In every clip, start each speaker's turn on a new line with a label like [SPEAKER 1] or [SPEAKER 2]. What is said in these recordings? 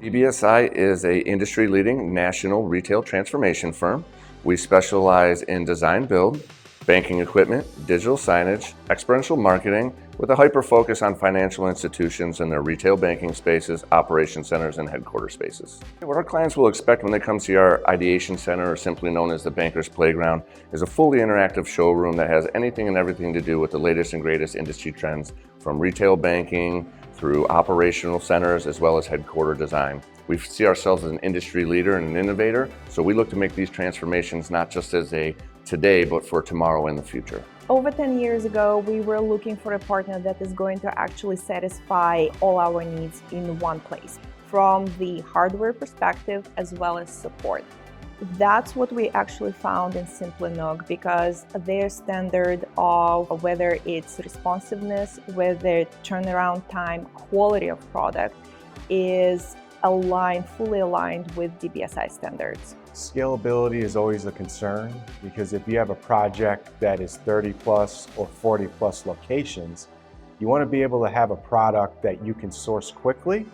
[SPEAKER 1] DBSI is an industry-leading national retail transformation firm. We specialize in design build, banking equipment, digital signage, experiential marketing, with a hyper-focus on financial institutions and their retail banking spaces, operation centers, and headquarter spaces. What our clients will expect when they come to our ideation center, or simply known as the Banker's Playground, is a fully interactive showroom that has anything and everything to do with the latest and greatest industry trends, from retail banking through operational centers as well as headquarter design. We see ourselves as an industry leader and an innovator, so we look to make these transformations not just as a today, but for tomorrow and the future.
[SPEAKER 2] Over 10 years ago, we were looking for a partner that is going to actually satisfy all our needs in one place, from the hardware perspective as well as support. That's what we actually found in Simply NUC, because their standard of whether it's responsiveness, whether turnaround time, quality of product is fully aligned with DBSI standards.
[SPEAKER 3] Scalability is always a concern, because if you have a project that is 30 plus or 40 plus locations, you want to be able to have a product that you can source quickly,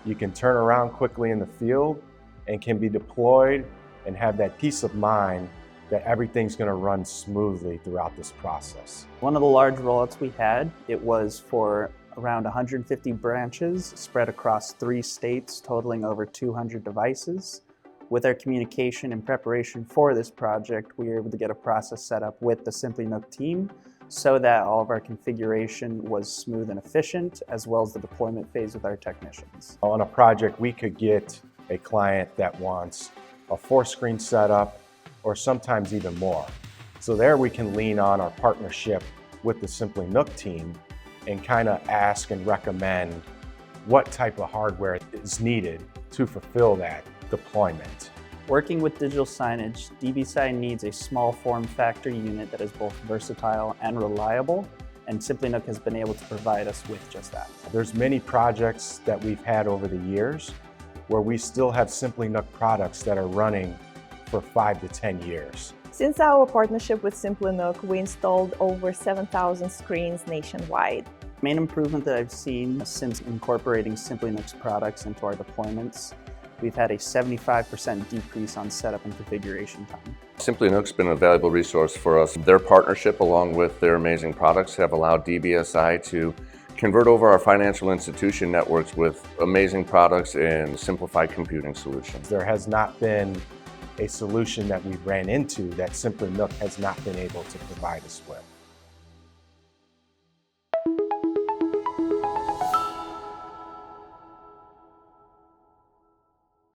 [SPEAKER 3] you can turn around quickly in the field, and can be deployed and have that peace of mind that everything's going to run smoothly throughout this process.
[SPEAKER 4] One of the large rollouts we had, it was for around 150 branches spread across 3 states, totaling over 200 devices. With our communication and preparation for this project, we were able to get a process set up with the Simply NUC team so that all of our configuration was smooth and efficient, as well as the deployment phase with our technicians.
[SPEAKER 3] On a project, we could get a client that wants a 4-screen setup, or sometimes even more. So there we can lean on our partnership with the Simply NUC team and kind of ask and recommend what type of hardware is needed to fulfill that deployment.
[SPEAKER 4] Working with digital signage, DBSI needs a small form factor unit that is both versatile and reliable, and Simply NUC has been able to provide us with just that.
[SPEAKER 3] There's many projects that we've had over the years where we still have Simply NUC products that are running for 5 to 10 years.
[SPEAKER 2] Since our partnership with Simply NUC, we installed over 7,000 screens nationwide.
[SPEAKER 4] The main improvement that I've seen since incorporating Simply NUC's products into our deployments, we've had a 75% decrease on setup and configuration time.
[SPEAKER 1] Simply NUC's been a valuable resource for us. Their partnership, along with their amazing products, have allowed DBSI to convert over our financial institution networks with amazing products and simplified computing solutions.
[SPEAKER 3] There has not been a solution that we ran into that Simply NUC has not been able to provide us with.